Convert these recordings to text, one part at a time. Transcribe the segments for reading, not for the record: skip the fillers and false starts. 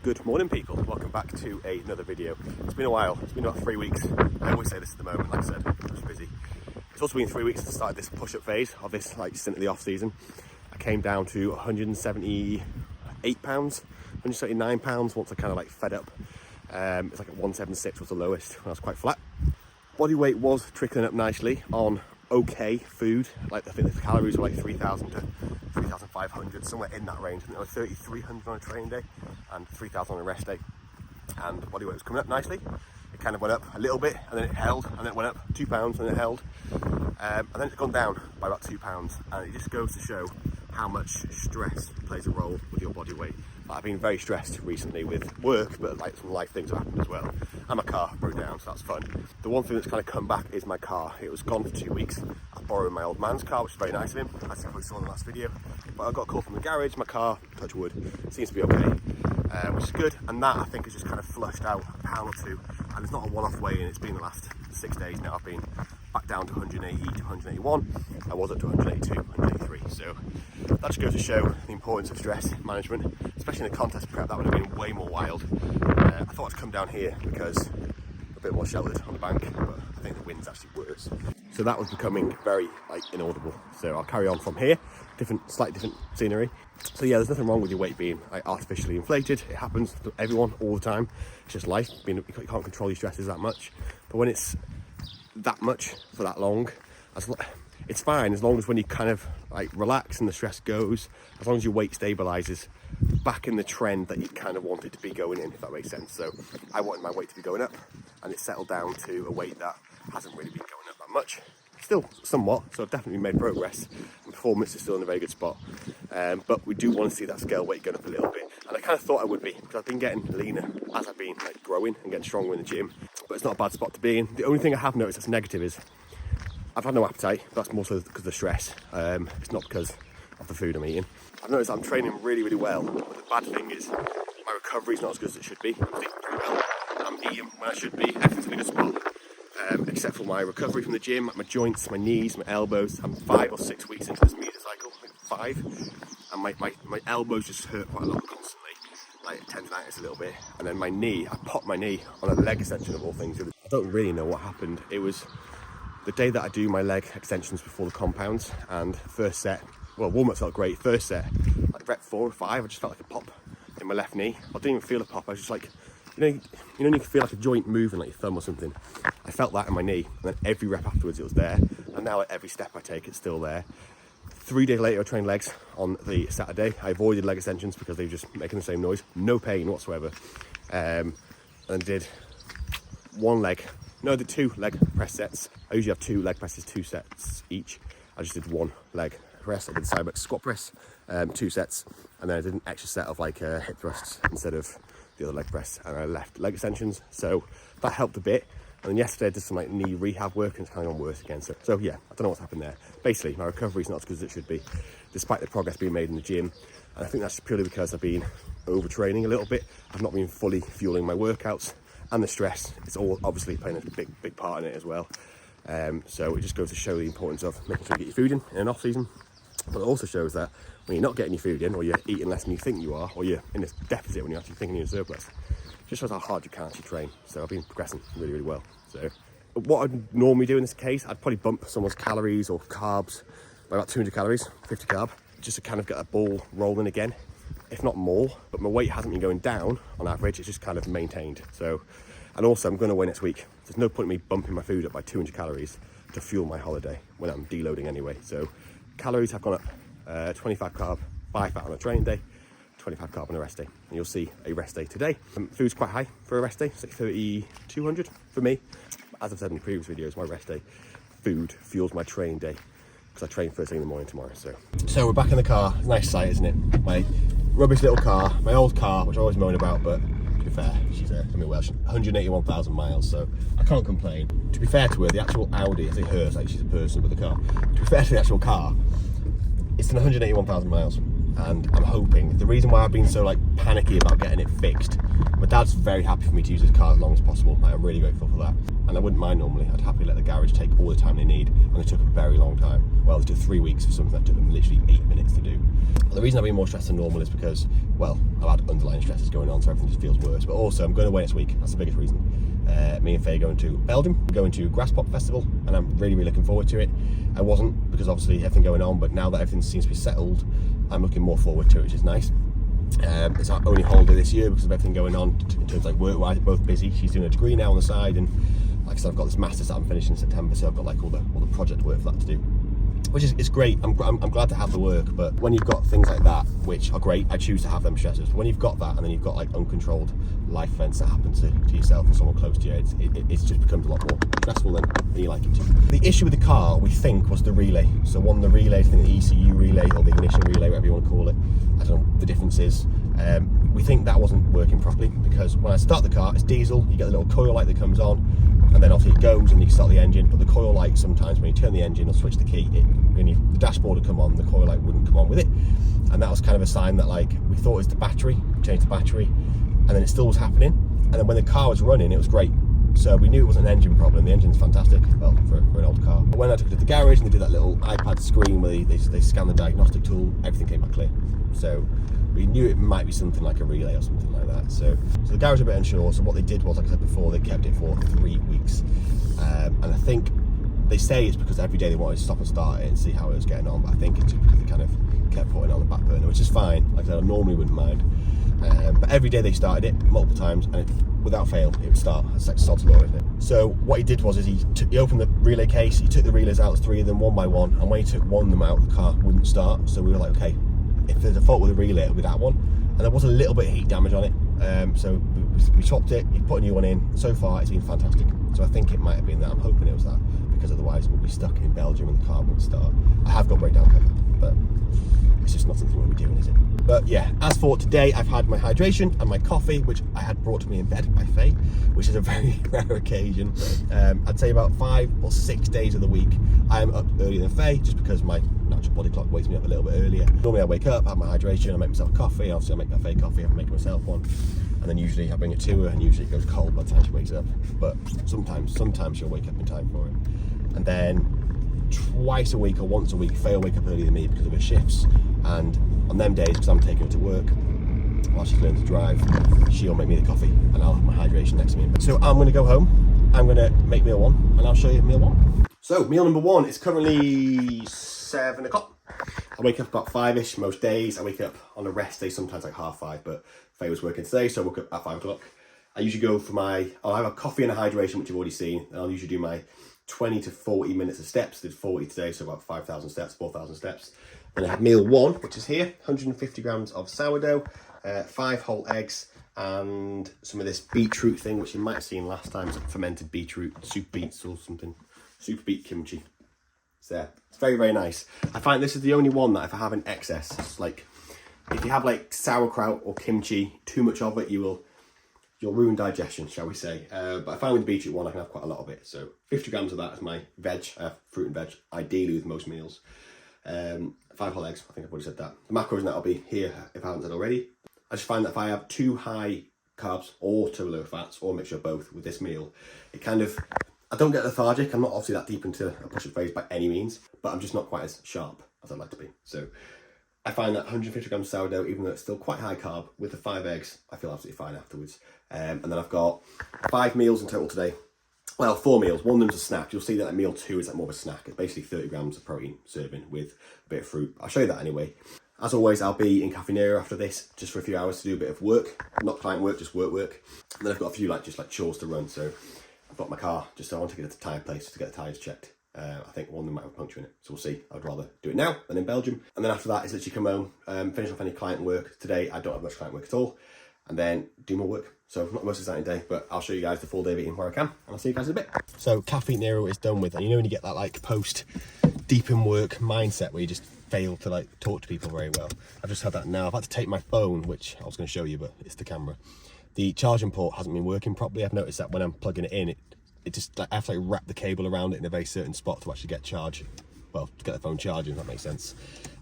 Good morning, people. Welcome back to another video. It's been a while. It's been about 3 weeks. I always say this at the moment, like I said, I'm just busy. It's also been 3 weeks since I started this push-up phase of this stint of the off-season. I came down to 178 pounds, 179 pounds once I kind of fed up. It's like at 176 was the lowest when I was quite flat. Body weight was trickling up nicely on okay food. I think the calories were 3,000 to 3,500, somewhere in that range. And it was 3,300 on a training day and 3,000 on a rest day. And the body weight was coming up nicely. It kind of went up a little bit, and then it held, and then it went up 2 pounds, and then it held. And then it's gone down by about 2 pounds. And it just goes to show how much stress plays a role with your body weight. I've been very stressed recently with work, but some life things have happened as well. And my car broke down, so that's fun. The one thing that's kind of come back is my car. It was gone for 2 weeks. I borrowed my old man's car, which is very nice of him, as you probably saw in the last video. But I got a call from the garage. My car, touch wood, seems to be okay, which is good. And that, I think, has just kind of flushed out a pound or two. And it's not a one-off weigh-in. It's been the last 6 days now. I've been back down to 180 to 181. I was up to 182, 183. So that just goes to show the importance of stress management, especially in the contest prep. That would have been way more wild. I thought I'd come down here because a bit more sheltered on the bank, but I think the wind's actually worse. So that was becoming very inaudible. So I'll carry on from here. Slightly different scenery. So yeah, there's nothing wrong with your weight being artificially inflated. It happens to everyone all the time. It's just life. You can't control your stresses that much. But when it's that much for that long, it's fine as long as when you kind of relax and the stress goes, as long as your weight stabilizes back in the trend that you kind of want it to be going in, if that makes sense. So I wanted my weight to be going up, and it's settled down to a weight that hasn't really been going up that much. Still somewhat, so I've definitely made progress, and performance is still in a very good spot. But we do want to see that scale weight going up a little bit, and I kind of thought I would be, because I've been getting leaner as I've been growing and getting stronger in the gym. But it's not a bad spot to be in. The only thing I have noticed that's negative is I've had no appetite. That's more so because of the stress. It's not because of the food I'm eating. I've noticed I'm training really, really well, but the bad thing is my recovery is not as good as it should be. I'm eating pretty well. I'm eating when I should be. Everything's in a good spot. Except for my recovery from the gym, my joints, my knees, my elbows. I'm 5 or 6 weeks into this meter cycle, 5, and my elbows just hurt quite a lot constantly, tendonitis a little bit. And then my knee, I popped my knee on a leg extension of all things. I don't really know what happened. It was the day that I do my leg extensions before the compounds, and first set, well, warm-up felt great. First set, rep 4 or 5, I just felt like a pop in my left knee. I didn't even feel a pop. I was just you can feel like a joint moving, like your thumb or something. I felt that in my knee, and then every rep afterwards it was there, and now at every step I take it's still there. 3 days later I trained legs on the Saturday. I avoided leg extensions because they were just making the same noise, no pain whatsoever. And did 2 leg press sets. I usually have 2 leg presses, 2 sets each. I just did 1 leg press. I did side back squat press, 2 sets, and then I did an extra set of hip thrusts instead of the other leg press, and I left leg extensions, so that helped a bit. And then yesterday I did some knee rehab work, and it's kind of gone worse again. So yeah, I don't know what's happened there. Basically, my recovery is not as good as it should be, despite the progress being made in the gym. And I think that's purely because I've been overtraining a little bit. I've not been fully fueling my workouts, and the stress, it's all obviously playing a big part in it as well. So it just goes to show the importance of making sure you get your food in an off season. But it also shows that when you're not getting your food in, or you're eating less than you think you are, or you're in a deficit when you're actually thinking you're in surplus, it just shows how hard you can actually train. So I've been progressing really, really well. So what I'd normally do in this case, I'd probably bump someone's calories or carbs by about 200 calories, 50 carb, just to kind of get a ball rolling again, if not more. But my weight hasn't been going down on average, it's just kind of maintained. So, and also I'm going away next week. There's no point in me bumping my food up by 200 calories to fuel my holiday when I'm deloading anyway. So calories have gone up, 25 carb by fat on a training day, 25 carb on a rest day. And you'll see a rest day today. Food's quite high for a rest day, it's 3,200 for me. As I've said in previous videos, my rest day food fuels my training day, because I train first thing in the morning tomorrow. So we're back in the car. Nice sight, isn't it? My rubbish little car, my old car, which I always moan about, but to be fair, she's 181,000 miles, so I can't complain. To be fair to her, the actual Audi, I say her, it's like she's a person with a car. To be fair to the actual car, it's done 181,000 miles, and I'm hoping, the reason why I've been so panicky about getting it fixed, my dad's very happy for me to use his car as long as possible. I'm really grateful for that, and I wouldn't mind normally. I'd happily let the garage take all the time they need, and it took a very long time. Well, it took 3 weeks for something that took them literally 8 minutes to do. The reason I've been more stressed than normal is because well, I've had underlying stresses going on, so everything just feels worse. But also, I'm going away next week. That's the biggest reason. Me and Faye are going to Belgium. We're going to Grass Pop Festival, and I'm really, really looking forward to it. I wasn't, because obviously everything going on, but now that everything seems to be settled, I'm looking more forward to it, which is nice. It's our only holiday this year because of everything going on in terms of like work-wise. We're both busy. She's doing a degree now on the side, and like I said, I've got this master's that I'm finishing in September, so I've got like all the project work for that to do, which is it's great. I'm glad to have the work, but when you've got things like that, which are great, I choose to have them stressors. But when you've got that, and then you've got like uncontrolled life events that happen to yourself or someone close to you, it just becomes a lot more stressful than you like it to. The issue with the car, we think, was the relay. So one of the relays, I think the ECU relay or the ignition relay, whatever you want to call it, I don't know the difference is. We think that wasn't working properly, because when I start the car, it's diesel, you get the little coil light that comes on, and then obviously it goes and you start the engine, but the coil light sometimes when you turn the engine or switch the key, the dashboard would come on, the coil light wouldn't come on with it. And that was kind of a sign that like we thought it was the battery, we changed the battery, and then it still was happening. And then when the car was running, it was great. So we knew it wasn't an engine problem. The engine's fantastic, well, for an old car. But when I took it to the garage and they did that little iPad screen where they scan the diagnostic tool, everything came back clear. So we knew it might be something like a relay or something like that. So the garage was a bit unsure. So what they did was, like I said before, they kept it for 3 weeks. And I think they say it's because every day they wanted to stop and start it and see how it was getting on. But I think it's just because they kind of kept putting it on the back burner, which is fine. Like I said, I normally wouldn't mind. But every day they started it multiple times, and without fail, it would start. It's like sod's law, isn't it? So what he did was he opened the relay case, he took the relays out, 3 of them, one by one, and when he took one of them out, the car wouldn't start. So we were like, okay, if there's a fault with the relay, it'll be that one. And there was a little bit of heat damage on it. So we chopped it, he put a new one in. So far, it's been fantastic. So I think it might have been that. I'm hoping it was that, because otherwise we'll be stuck in Belgium and the car won't start. I have got breakdown cover, but it's just not something we'll be doing, is it? But yeah, as for today, I've had my hydration and my coffee, which I had brought to me in bed by Faye, which is a very rare occasion. I'd say about 5 or 6 days of the week, I am up earlier than Faye, just because my natural body clock wakes me up a little bit earlier. Normally I wake up, have my hydration, I make myself a coffee, obviously I make my Faye coffee, I make myself one, and then usually I bring it to her, and usually it goes cold by the time she wakes up. But sometimes she'll wake up in time for it. And then twice a week or once a week, Faye will wake up earlier than me because of her shifts, and on them days, because I'm taking her to work while she's learning to drive, she'll make me the coffee and I'll have my hydration next to me. So I'm going to go home, I'm going to make meal 1, and I'll show you meal 1. So meal number 1 is currently 7 o'clock. I wake up about 5ish most days. I wake up on a rest day sometimes like 5:30, but Faye was working today, so I woke up at 5 o'clock. I usually go for I'll have a coffee and a hydration, which you've already seen, and I'll usually do my 20 to 40 minutes of steps. Did 40 today, so about 5,000 steps, 4,000 steps. Then I have meal 1, which is here, 150 grams of sourdough, 5 whole eggs, and some of this beetroot thing, which you might have seen last time, some fermented beetroot, soup beets or something, super beet kimchi. It's there. It's very, very nice. I find this is the only one that if I have in excess, it's like, if you have like sauerkraut or kimchi, too much of it, you'll ruin digestion, shall we say. But I find with the beetroot one, I can have quite a lot of it. So 50 grams of that is my veg. I have fruit and veg, ideally with most meals. 5 whole eggs, I think I've already said that. The macros and that will be here if I haven't said already. I just find that if I have too high carbs or too low fats, or a mixture of both with this meal, it kind of, I don't get lethargic. I'm not obviously that deep into a push-up phase by any means, but I'm just not quite as sharp as I'd like to be. So I find that 150 grams sourdough, even though it's still quite high carb, with the 5 eggs, I feel absolutely fine afterwards. And then I've got 5 meals in total today. Well, 4 meals. One of them's a snack. You'll see that meal 2 is like more of a snack. It's basically 30 grams of protein serving with a bit of fruit. I'll show you that anyway. As always, I'll be in Cafe Nero after this, just for a few hours to do a bit of work. Not client work, just work. And then I've got a few just chores to run. So I've got my car, just so I want to get to the tyre place to get the tyres checked. I think one of them might have a puncture in it, so we'll see. I'd rather do it now than in Belgium. And then after that, it's literally come home, finish off any client work. Today, I don't have much client work at all. And then do more work. So not the most exciting day, but I'll show you guys the full day of eating where I can, and I'll see you guys in a bit. So Cafe Nero is done with, and you know when you get that like post deep in work mindset where you just fail to like talk to people very well. I've just had that now. I've had to take my phone, which I was going to show you, but it's the camera. The charging port hasn't been working properly. I've noticed that when I'm plugging it in, it just like I have to like wrap the cable around it in a very certain spot to actually get charge. Well, to get the phone charging, if that makes sense.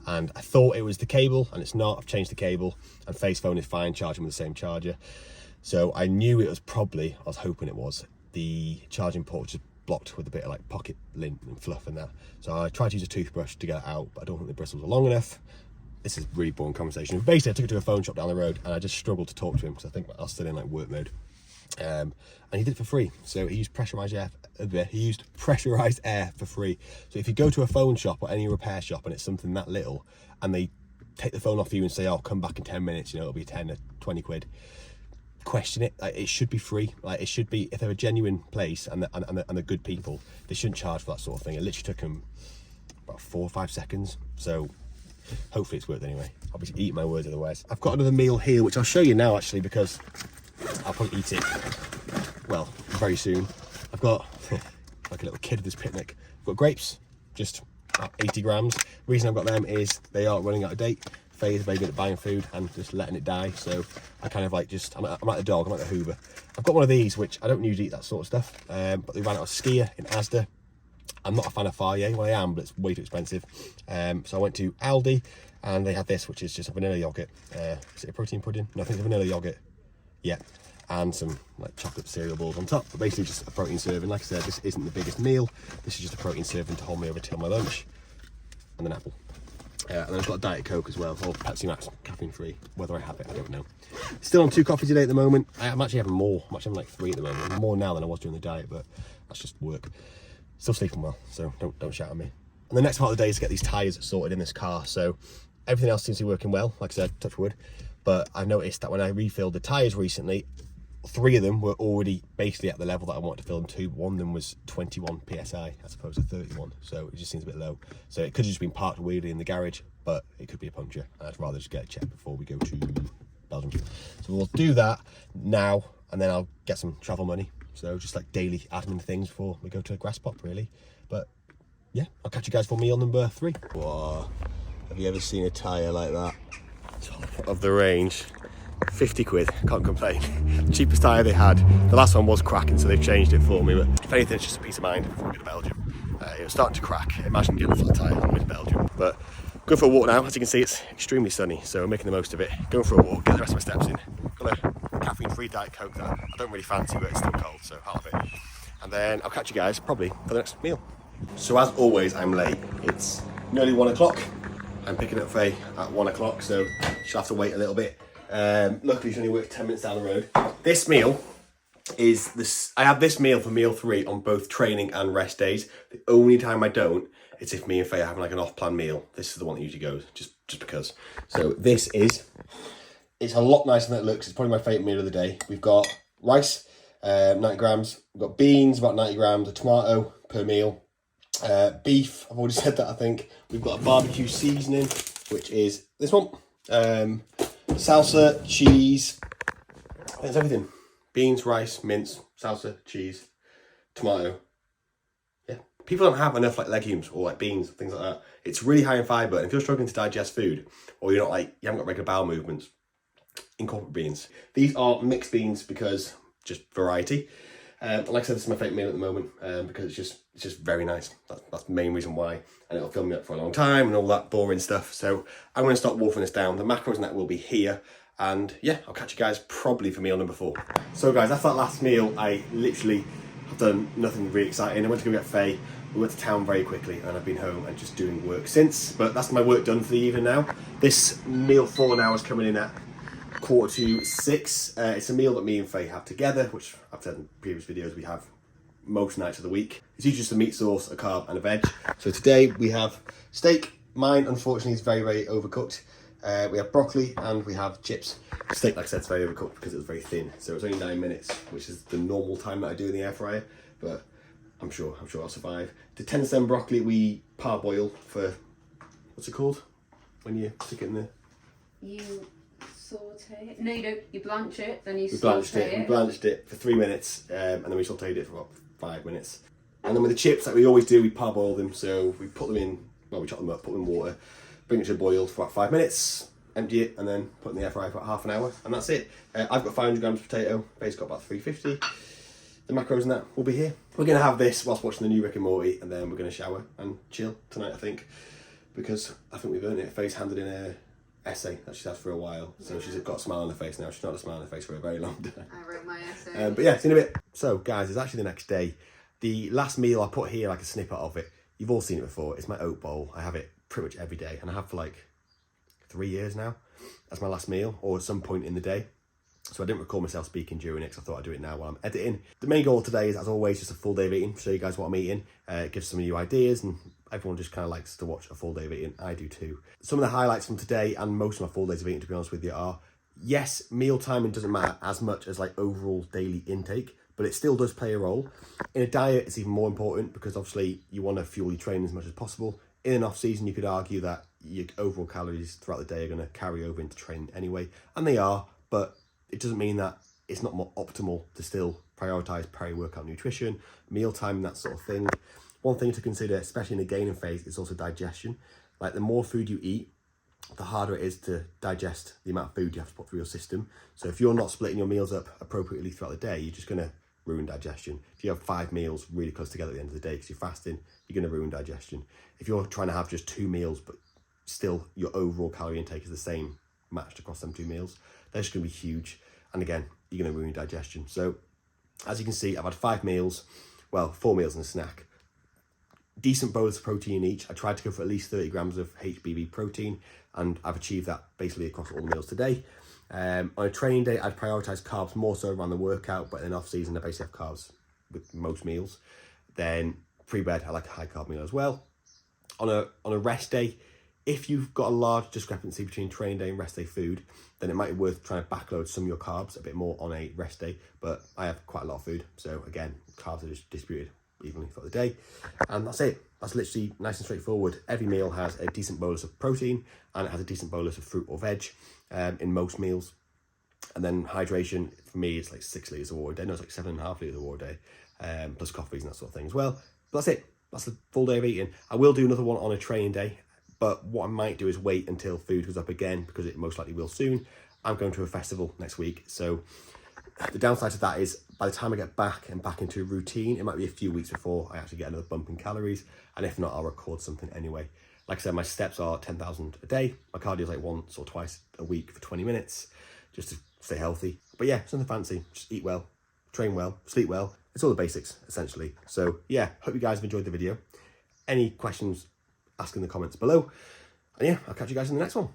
And I thought it was the cable, and it's not. I've changed the cable, and Faye's phone is fine, charging with the same charger. So I knew it was probably, I was hoping it was, the charging port just blocked with a bit of like pocket lint and fluff and that. So I tried to use a toothbrush to get it out, but I don't think the bristles are long enough. this is really boring conversation. Basically, I took it to a phone shop down the road and I just struggled to talk to him because I think I was still in like work mode. And he did it for free. So he used pressurized air for free. So if you go to a phone shop or any repair shop and it's something that little and they take the phone off you and say, oh, come back in 10 minutes, you know, it'll be 10 or 20 quid. Question it. Like, it should be free. Like, it should be, if they're a genuine place and they're good people, they shouldn't charge for that sort of thing. It literally took them about 4 or 5 seconds. So hopefully it's worth anyway. I'll be eating my words otherwise. I've got another meal here, which I'll show you now actually, because I'll probably eat it, well, very soon. I've got, like a little kid at this picnic, I've got grapes, just 80 grams. The reason I've got them is they are running out of date. Faye is very good at buying food and just letting it die. So I kind of like just, I'm like the dog, I'm like the Hoover. I've got one of these, which I don't usually eat that sort of stuff, but they ran out of Skier in Asda. I'm not a fan of Farrier, well I am, but it's way too expensive. So I went to Aldi and they had this, which is just a vanilla yogurt. Is it a protein pudding? No, I think it's a vanilla yogurt. Yeah, and some like chocolate cereal balls on top, but basically just a protein serving. Like I said, this isn't the biggest meal. This is just a protein serving to hold me over till my lunch, and an apple. And then I've got a Diet Coke as well, or Pepsi Max, caffeine free. Whether I have it, I don't know. Still on 2 coffees a day at the moment. I'm actually having more. I'm actually having like 3 at the moment. More now than I was during the diet, but that's just work. Still sleeping well, so don't shout at me. And the next part of the day is to get these tyres sorted in this car. So everything else seems to be working well, like I said, touch wood. But I've noticed that when I refilled the tyres recently, 3 of them were already basically at the level that I wanted to fill them to. One of them was 21 PSI as opposed to 31, so it just seems a bit low. So it could have just been parked weirdly in the garage, but it could be a puncture. I'd rather just get it checked before we go to Belgium. So we'll do that now, and then I'll get some travel money. So just like daily admin things before we go to a grass pop, really. But yeah, I'll catch you guys for meal number 3. Whoa, have you ever seen a tyre like that? Top of the range. 50 quid, can't complain. Cheapest tyre they had. The last one was cracking, so they've changed it for me, but if anything, it's just a peace of mind before we go to Belgium. It was starting to crack. Imagine getting a flat tyre on the way to Belgium. But going for a walk now. As you can see, it's extremely sunny, so I'm making the most of it. Going for a walk, get the rest of my steps in. Got a caffeine-free Diet Coke that I don't really fancy, but it's still cold, so I'll have it. And then I'll catch you guys probably for the next meal. So as always, I'm late. It's nearly 1 o'clock. I'm picking up Faye at 1 o'clock, so she'll have to wait a little bit. Luckily, she only works 10 minutes down the road. This meal is this. I have this meal for meal 3 on both training and rest days. The only time I don't is if me and Faye are having like an off-plan meal. This is the one that usually goes, just because. So this is. It's a lot nicer than it looks. It's probably my favourite meal of the day. We've got rice, 90 grams. We've got beans, about 90 grams. A tomato per meal. Beef. I've already said that. I think we've got a barbecue seasoning, which is this one. Salsa, cheese, that's everything. Beans, rice, mince, salsa, cheese, tomato. Yeah. People don't have enough like legumes or like beans, things like that. It's really high in fibre, and if you're struggling to digest food, or you're not like, you haven't got regular bowel movements, incorporate beans. These are mixed beans because just variety. Like I said, this is my favourite meal at the moment because it's just very nice. That's the main reason why. And it'll fill me up for a long time and all that boring stuff. So I'm going to start wolfing this down. The macros and that will be here. And yeah, I'll catch you guys probably for meal number 4. So guys, after that last meal, I literally have done nothing really exciting. I went to go get Faye. We went to town very quickly and I've been home and just doing work since. But that's my work done for the evening now. This meal 4 now is coming in at 5:45. It's a meal that me and Faye have together, which I've said in previous videos we have most nights of the week. It's usually just a meat sauce, a carb and a veg. So today we have steak. Mine unfortunately is very, very overcooked. We have broccoli and we have chips. Steak, like I said, is very overcooked because it was very thin. So it's only 9 minutes, which is the normal time that I do in the air fryer. But I'm sure I'll survive. The 10 stem broccoli we parboil for, what's it called? When you stick it in the... You saute it? No, you don't. You blanch it, then you saute it. We blanched it for 3 minutes, and then we sauteed it for about 5 minutes. And then with the chips, like we always do, we parboil them. So we put them in, well, we chop them up, put them in water, bring it to a boil for about 5 minutes, empty it, and then put it in the air fryer for about half an hour, and that's it. I've got 500 grams of potato. Faye's got about 350. The macros and that will be here. We're going to have this whilst watching the new Rick and Morty, and then we're going to shower and chill tonight, I think, because I think we've earned it. Faye's handed in a essay that she's had for a while, so she's got a smile on her face now. She's not had a smile on her face for a very long time. I wrote my essay. But yeah, it's in a bit. So guys, it's actually the next day. The last meal I put here, like a snippet of it, you've all seen it before. It's my oat bowl. I have it pretty much every day, and I have for like 3 years now as my last meal, or at some point in the day. So I didn't record myself speaking during it because I thought I'd do it now while I'm editing. The main goal today is, as always, just a full day of eating, show you guys what I'm eating, give some of you ideas, and everyone just kind of likes to watch a full day of eating. I do too. Some of the highlights from today and most of my full days of eating, to be honest with you, are, yes, meal timing doesn't matter as much as like overall daily intake, but it still does play a role. In a diet, it's even more important because obviously you want to fuel your training as much as possible. In an off season, you could argue that your overall calories throughout the day are going to carry over into training anyway, and they are, but it doesn't mean that it's not more optimal to still prioritize peri-workout nutrition, mealtime, and that sort of thing. One thing to consider, especially in the gaining phase, is also digestion. Like, the more food you eat, the harder it is to digest the amount of food you have to put through your system. So if you're not splitting your meals up appropriately throughout the day, you're just going to ruin digestion. If you have 5 meals really close together at the end of the day because you're fasting, you're going to ruin digestion. If you're trying to have just 2 meals, but still your overall calorie intake is the same matched across them 2 meals, they're just going to be huge. And again, you're going to ruin digestion. So as you can see, I've had 5 meals, well, 4 meals and a snack. Decent bolus of protein each. I tried to go for at least 30 grams of HBB protein, and I've achieved that basically across all the meals today. On a training day, I'd prioritise carbs more so around the workout, but in off season, I basically have carbs with most meals. Then pre-bed, I like a high carb meal as well. On a rest day, if you've got a large discrepancy between training day and rest day food, then it might be worth trying to backload some of your carbs a bit more on a rest day. But I have quite a lot of food, so again, carbs are just distributed evenly for the day. And that's it. That's literally nice and straightforward. Every meal has a decent bolus of protein, and it has a decent bolus of fruit or veg in most meals. And then hydration, for me, it's like 6 litres of water a day. No, it's like 7.5 litres of water a day, plus coffees and that sort of thing as well. But that's it. That's the full day of eating. I will do another one on a training day, but what I might do is wait until food goes up again, because it most likely will soon. I'm going to a festival next week, so the downside to that is by the time I get back and back into a routine, it might be a few weeks before I actually get another bump in calories, and if not, I'll record something anyway. Like I said, my steps are 10,000 a day. My cardio is like once or twice a week for 20 minutes, just to stay healthy. But yeah, something fancy. Just eat well, train well, sleep well. It's all the basics, essentially. So yeah, hope you guys have enjoyed the video. Any questions, ask in the comments below. And yeah, I'll catch you guys in the next one.